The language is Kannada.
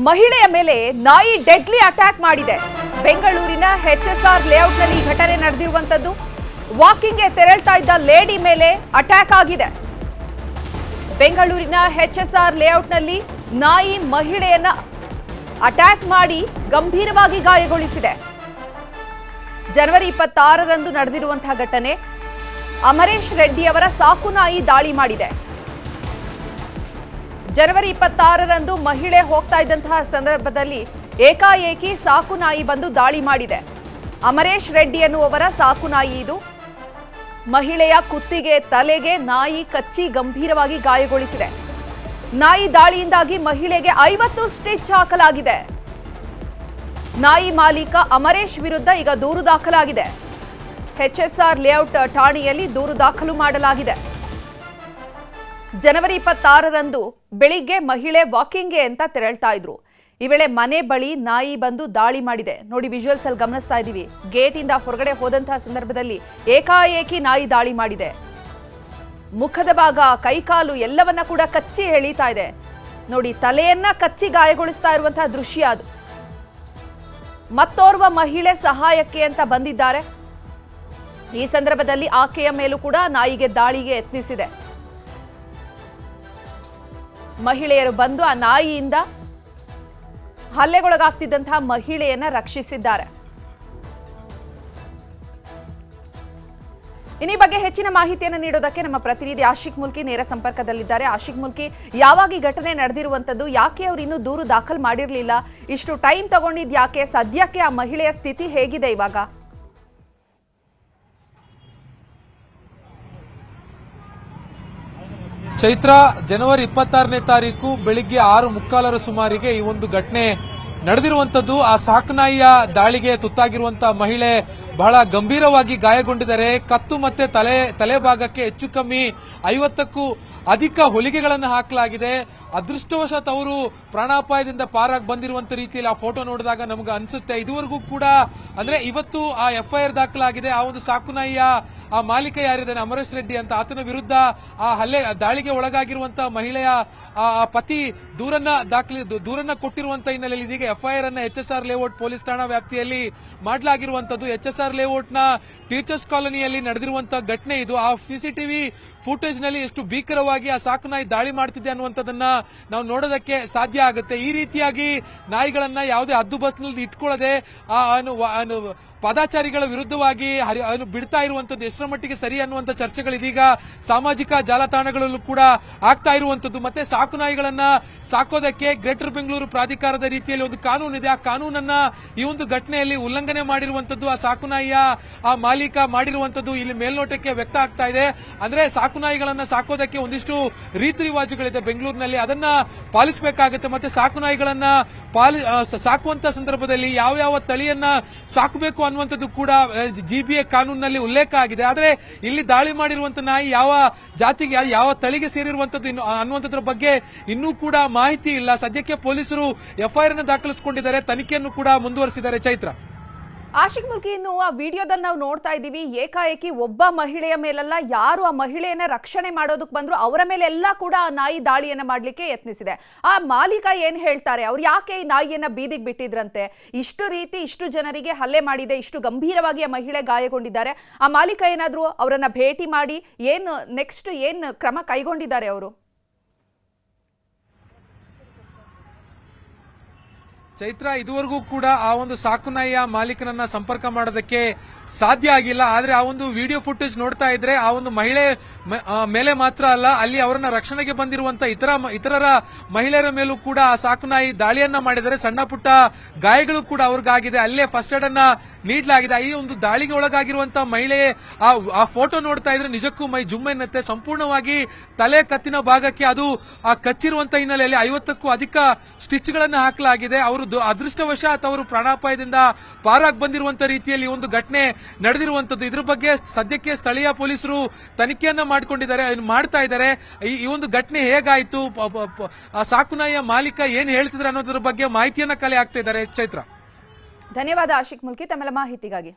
ಮಹಿಳೆಯ ಮೇಲೆ ನಾಯಿ ಡೆಡ್ಲಿ ಅಟ್ಯಾಕ್ ಮಾಡಿದೆ. ಬೆಂಗಳೂರಿನ HSR ಲೇಔಟ್ನಲ್ಲಿ ಘಟನೆ ನಡೆದಿರುವಂತದ್ದು. ವಾಕಿಂಗ್ಗೆ ತೆರಳ್ತಾ ಇದ್ದ ಲೇಡಿ ಮೇಲೆ ಅಟ್ಯಾಕ್ ಆಗಿದೆ. ಬೆಂಗಳೂರಿನ HSR ಲೇಔಟ್ನಲ್ಲಿ ನಾಯಿ ಮಹಿಳೆಯನ್ನ ಅಟ್ಯಾಕ್ ಮಾಡಿ ಗಂಭೀರವಾಗಿ ಗಾಯಗೊಳಿಸಿದೆ. ಜನವರಿ 26ರಂದು ನಡೆದಿರುವಂತಹ ಘಟನೆ. ಅಮರೇಶ್ ರೆಡ್ಡಿ ಅವರ ಸಾಕು ನಾಯಿ ದಾಳಿ ಮಾಡಿದೆ. ಜನವರಿ 26ರಂದು ಮಹಿಳೆ ಹೋಗ್ತಾ ಇದ್ದಂತಹ ಸಂದರ್ಭದಲ್ಲಿ ಏಕಾಏಕಿ ಸಾಕು ನಾಯಿ ಬಂದು ದಾಳಿ ಮಾಡಿದೆ. ಅಮರೇಶ್ ರೆಡ್ಡಿ ಎನ್ನುವವರ ಸಾಕು ನಾಯಿ ಇದು. ಮಹಿಳೆಯ ಕುತ್ತಿಗೆ, ತಲೆಗೆ ನಾಯಿ ಕಚ್ಚಿ ಗಂಭೀರವಾಗಿ ಗಾಯಗೊಳಿಸಿದೆ. ನಾಯಿ ದಾಳಿಯಿಂದಾಗಿ ಮಹಿಳೆಗೆ 50 ಸ್ಟಿಚ್ ಹಾಕಲಾಗಿದೆ. ನಾಯಿ ಮಾಲೀಕ ಅಮರೇಶ್ ವಿರುದ್ಧ ಈಗ ದೂರು ದಾಖಲಾಗಿದೆ. HSR ಲೇಔಟ್ ಠಾಣೆಯಲ್ಲಿ ದೂರು ದಾಖಲು ಮಾಡಲಾಗಿದೆ. ಜನವರಿ 26ರಂದು ಬೆಳಿಗ್ಗೆ ಮಹಿಳೆ ವಾಕಿಂಗ್ಗೆ ಅಂತ ತೆರಳ್ತಾ ಇದ್ರು. ಈ ವೇಳೆ ಮನೆ ಬಳಿ ನಾಯಿ ಬಂದು ದಾಳಿ ಮಾಡಿದೆ. ನೋಡಿ, ವಿಜುವಲ್ಸ್ ಅಲ್ಲಿ ಗಮನಿಸ್ತಾ ಇದೀವಿ. ಗೇಟ್ ಇಂದ ಹೊರಗಡೆ ಹೋದಂತಹ ಸಂದರ್ಭದಲ್ಲಿ ಏಕಾಏಕಿ ನಾಯಿ ದಾಳಿ ಮಾಡಿದೆ. ಮುಖದ ಭಾಗ, ಕೈಕಾಲು ಎಲ್ಲವನ್ನ ಕೂಡ ಕಚ್ಚಿ ಎಳೀತಾ ಇದೆ. ನೋಡಿ, ತಲೆಯನ್ನ ಕಚ್ಚಿ ಗಾಯಗೊಳಿಸ್ತಾ ಇರುವಂತಹ ದೃಶ್ಯ ಅದು. ಮತ್ತೋರ್ವ ಮಹಿಳೆ ಸಹಾಯಕ್ಕೆ ಅಂತ ಬಂದಿದ್ದಾರೆ. ಈ ಸಂದರ್ಭದಲ್ಲಿ ಆಕೆಯ ಮೇಲೂ ಕೂಡ ನಾಯಿಗೆ ದಾಳಿಗೆ ಯತ್ನಿಸಿದೆ. ಮಹಿಳೆಯರು ಬಂದು ಆ ನಾಯಿಯಿಂದ ಹಲ್ಲೆಗೊಳಗಾಗ್ತಿದ್ದಂತಹ ಮಹಿಳೆಯನ್ನ ರಕ್ಷಿಸಿದ್ದಾರೆ. ಈ ಬಗ್ಗೆ ಹೆಚ್ಚಿನ ಮಾಹಿತಿಯನ್ನು ನೀಡೋದಕ್ಕೆ ನಮ್ಮ ಪ್ರತಿನಿಧಿ ಆಶಿಕ್ ಮುಲ್ಕಿ ನೇರ ಸಂಪರ್ಕದಲ್ಲಿದ್ದಾರೆ. ಆಶಿಕ್ ಮುಲ್ಕಿ, ಯಾವಾಗ ಈ ಘಟನೆ ನಡೆದಿರುವಂತದ್ದು, ಯಾಕೆ ಅವರು ಇನ್ನೂ ದೂರು ದಾಖಲು ಮಾಡಿರಲಿಲ್ಲ, ಇಷ್ಟು ಟೈಮ್ ತಗೊಂಡಿದ್ ಯಾಕೆ, ಸದ್ಯಕ್ಕೆ ಆ ಮಹಿಳೆಯ ಸ್ಥಿತಿ ಹೇಗಿದೆ ಇವಾಗ? ಚೈತ್ರ, ಜನವರಿ 26ನೇ ತಾರೀಕು ಬೆಳಿಗ್ಗೆ 6:45 ಸುಮಾರಿಗೆ ಈ ಒಂದು ಘಟನೆ ನಡೆದಿರುವಂತದ್ದು. ಆ ಸಾಕುನಾಯಿಯ ದಾಳಿಗೆ ತುತ್ತಾಗಿರುವಂತಹ ಮಹಿಳೆ ಬಹಳ ಗಂಭೀರವಾಗಿ ಗಾಯಗೊಂಡಿದ್ದಾರೆ. ಕತ್ತು ಮತ್ತೆ ತಲೆ ಭಾಗಕ್ಕೆ ಹೆಚ್ಚು ಕಮ್ಮಿ 50ಕ್ಕೂ ಅಧಿಕ ಹೊಲಿಗೆಗಳನ್ನು ಹಾಕಲಾಗಿದೆ. ಅದೃಷ್ಟವಶಾತ್ ಅವರು ಪ್ರಾಣಾಪಾಯದಿಂದ ಪಾರಾಗಿ ಬಂದಿರುವಂತ ರೀತಿಯಲ್ಲಿ ಆ ಫೋಟೋ ನೋಡಿದಾಗ ನಮ್ಗೆ ಅನ್ಸುತ್ತೆ. ಇದುವರೆಗೂ ಕೂಡ ಅಂದ್ರೆ ಇವತ್ತು ಆ FIR ದಾಖಲಾಗಿದೆ. ಆ ಒಂದು ಸಾಕುನಾಯಿಯ ಆ ಮಾಲೀಕ ಯಾರಿದ್ದಾನೆ, ಅಮರೇಶ್ ರೆಡ್ಡಿ ಅಂತ, ಆತನ ವಿರುದ್ಧ ಆ ದಾಳಿಗೆ ಒಳಗಾಗಿರುವಂತಹ ಮಹಿಳೆಯ ಪತಿ ದೂರನ್ನ ಕೊಟ್ಟಿರುವಂತಹ ಹಿನ್ನೆಲೆಯಲ್ಲಿ ಇದೀಗ FIR ಅನ್ನ HSR ಲೇಔಟ್ ಪೊಲೀಸ್ ಠಾಣಾ ವ್ಯಾಪ್ತಿಯಲ್ಲಿ ಮಾಡಲಾಗಿರುವಂತದ್ದು. HSR ಲೇಔಟ್ ನ ಟೀಚರ್ಸ್ ಕಾಲೋನಿಯಲ್ಲಿ ನಡೆದಿರುವಂತಹ ಘಟನೆ ಇದು. ಆ CCTV ಫುಟೇಜ್ ನಲ್ಲಿ ಎಷ್ಟು ಭೀಕರವಾಗಿ ಆ ಸಾಕು ನಾಯಿ ದಾಳಿ ಮಾಡ್ತಿದೆ ಅನ್ನುವಂಥದ್ದನ್ನ ನಾವು ನೋಡೋದಕ್ಕೆ ಸಾಧ್ಯ ಆಗುತ್ತೆ. ಈ ರೀತಿಯಾಗಿ ನಾಯಿಗಳನ್ನ ಯಾವುದೇ ಹದ್ದುಬಸ್ನಲ್ಲಿ ಇಟ್ಕೊಳ್ಳದೆ ಪಾದಾಚಾರಿಗಳ ವಿರುದ್ಧವಾಗಿ ಬಿಡ್ತಾ ಇರುವಂತದ್ದು ಎಷ್ಟರ ಮಟ್ಟಿಗೆ ಸರಿ ಅನ್ನುವಂಥ ಚರ್ಚೆಗಳಿದೀಗ ಸಾಮಾಜಿಕ ಜಾಲತಾಣಗಳಲ್ಲೂ ಕೂಡ ಆಗ್ತಾ ಇರುವಂತದ್ದು. ಮತ್ತೆ ಸಾಕು ನಾಯಿಗಳನ್ನ ಸಾಕೋದಕ್ಕೆ ಗ್ರೇಟರ್ ಬೆಂಗಳೂರು ಪ್ರಾಧಿಕಾರದ ರೀತಿಯಲ್ಲಿ ಒಂದು ಕಾನೂನಿದೆ. ಆ ಕಾನೂನನ್ನ ಈ ಒಂದು ಘಟನೆಯಲ್ಲಿ ಉಲ್ಲಂಘನೆ ಮಾಡಿರುವಂತದ್ದು, ಆ ಸಾಕು ನಾಯಿಯ ಆ ಮಾಲೀಕ ಮಾಡಿರುವಂತದ್ದು ಇಲ್ಲಿ ಮೇಲ್ನೋಟಕ್ಕೆ ವ್ಯಕ್ತ ಆಗ್ತಾ ಇದೆ. ಅಂದ್ರೆ ಸಾಕು ನಾಯಿಗಳನ್ನ ಸಾಕೋದಕ್ಕೆ ಒಂದಿಷ್ಟು ರೀತಿ ರಿವಾಜುಗಳಿದೆ ಬೆಂಗಳೂರಿನಲ್ಲಿ, ಅದನ್ನ ಪಾಲಿಸಬೇಕಾಗುತ್ತೆ. ಮತ್ತೆ ಸಾಕು ನಾಯಿಗಳನ್ನ ಸಾಕುವಂತ ಸಂದರ್ಭದಲ್ಲಿ ಯಾವ ತಳಿಯನ್ನ ಸಾಕಬೇಕು ಅನ್ನುವಂಥದ್ದು ಕೂಡ GBA ಕಾನೂನಿನಲ್ಲಿ ಉಲ್ಲೇಖ ಆಗಿದೆ. ಆದ್ರೆ ಇಲ್ಲಿ ದಾಳಿ ಮಾಡಿರುವಂತ ನಾಯಿ ಯಾವ ಜಾತಿಗೆ, ಯಾವ ತಳಿಗೆ ಸೇರಿರುವಂತದ್ದು ಅನ್ನುವಂಥದ್ರ ಬಗ್ಗೆ ಇನ್ನೂ ಕೂಡ ಮಾಹಿತಿ ಇಲ್ಲ. ಸದ್ಯಕ್ಕೆ ಪೊಲೀಸರು FIR ಅನ್ನು ದಾಖಲಿಸಿಕೊಂಡಿದ್ದಾರೆ, ತನಿಖೆಯನ್ನು ಕೂಡ ಮುಂದುವರೆಸಿದ್ದಾರೆ. ಚೈತ್ರ, ಆಶಿಕ್ ಮುಲ್ಕಿ, ಇನ್ನು ಆ ವಿಡಿಯೋದಲ್ಲಿ ನಾವು ನೋಡ್ತಾ ಇದ್ದೀವಿ, ಏಕಾಏಕಿ ಒಬ್ಬ ಮಹಿಳೆಯ ಮೇಲೆಲ್ಲ ಯಾರು ಆ ಮಹಿಳೆಯನ್ನ ರಕ್ಷಣೆ ಮಾಡೋದಕ್ಕೆ ಬಂದ್ರು ಅವರ ಮೇಲೆಲ್ಲ ಕೂಡ ಆ ನಾಯಿ ದಾಳಿಯನ್ನ ಮಾಡ್ಲಿಕ್ಕೆ ಯತ್ನಿಸಿದೆ. ಆ ಮಾಲೀಕ ಏನ್ ಹೇಳ್ತಾರೆ, ಅವ್ರು ಯಾಕೆ ಈ ನಾಯಿಯನ್ನ ಬೀದಿಗೆ ಬಿಟ್ಟಿದ್ರಂತೆ, ಇಷ್ಟು ಜನರಿಗೆ ಹಲ್ಲೆ ಮಾಡಿದೆ, ಇಷ್ಟು ಗಂಭೀರವಾಗಿ ಆ ಮಹಿಳೆ ಗಾಯಗೊಂಡಿದ್ದಾರೆ, ಆ ಮಾಲೀಕ ಏನಾದ್ರು ಅವರನ್ನ ಭೇಟಿ ಮಾಡಿ ನೆಕ್ಸ್ಟ್ ಏನ್ ಕ್ರಮ ಕೈಗೊಂಡಿದ್ದಾರೆ ಅವರು? ಚೈತ್ರ, ಇದುವರೆಗೂ ಕೂಡ ಆ ಒಂದು ಸಾಕುನಾಯಿಯ ಮಾಲೀಕನನ್ನ ಸಂಪರ್ಕ ಮಾಡೋದಕ್ಕೆ ಸಾಧ್ಯ ಆಗಿಲ್ಲ. ಆದ್ರೆ ಆ ಒಂದು ವಿಡಿಯೋ ಫುಟೇಜ್ ನೋಡ್ತಾ ಇದ್ರೆ ಆ ಒಂದು ಮಹಿಳೆ ಮೇಲೆ ಮಾತ್ರ ಅಲ್ಲ, ಅಲ್ಲಿ ಅವರನ್ನ ರಕ್ಷಣೆಗೆ ಬಂದಿರುವಂತ ಇತರರ ಮಹಿಳೆಯರ ಮೇಲೂ ಕೂಡ ಆ ಸಾಕುನಾಯಿ ದಾಳಿಯನ್ನ ಮಾಡಿದರೆ. ಸಣ್ಣ ಪುಟ್ಟ ಗಾಯಗಳು ಕೂಡ ಅವ್ರಿಗಾಗಿದೆ. ಅಲ್ಲೇ ಫಸ್ಟ್ ಏಡ್ ಅನ್ನ ನೀಡಲಾಗಿದೆ. ಈ ಒಂದು ದಾಳಿಗೆ ಒಳಗಾಗಿರುವಂತಹ ಮಹಿಳೆ ಆ ಫೋಟೋ ನೋಡ್ತಾ ಇದ್ರೆ ನಿಜಕ್ಕೂ ಮೈ ಜುಮ್ ಎನ್ನುತ್ತೆ. ಸಂಪೂರ್ಣವಾಗಿ ತಲೆ, ಕತ್ತಿನ ಭಾಗಕ್ಕೆ ಅದು ಆ ಕಚ್ಚಿರುವಂತ ಹಿನ್ನೆಲೆಯಲ್ಲಿ 50ಕ್ಕೂ ಅಧಿಕ ಸ್ಟಿಚ್ ಗಳನ್ನ ಹಾಕಲಾಗಿದೆ. ಅವರು ಅದೃಷ್ಟವಶಾತ್ ಅವರು ಪ್ರಾಣಾಪಾಯದಿಂದ ಪಾರಾಗಿ ಬಂದಿರುವಂತ ರೀತಿಯಲ್ಲಿ ಒಂದು ಘಟನೆ ನಡೆದಿರುವಂತದ್ದು. ಇದ್ರ ಬಗ್ಗೆ ಸದ್ಯಕ್ಕೆ ಸ್ಥಳೀಯ ಪೊಲೀಸರು ತನಿಖೆಯನ್ನ ಮಾಡ್ತಾ ಇದ್ದಾರೆ. ಈ ಒಂದು ಘಟನೆ ಹೇಗಾಯಿತು, ಸಾಕುನಾಯಿಯ ಮಾಲೀಕ ಏನ್ ಹೇಳ್ತಿದ್ರೆ ಅನ್ನೋದ್ರ ಬಗ್ಗೆ ಮಾಹಿತಿಯನ್ನ ಕಲೆ ಹಾಕ್ತಾ ಇದ್ದಾರೆ. ಚೈತ್ರ, ಧನ್ಯವಾದ ಆಶಿಕ್ ಮುಲ್ಕಿ ತಮ್ಮೆಲ್ಲ ಮಾಹಿತಿಗಾಗಿ.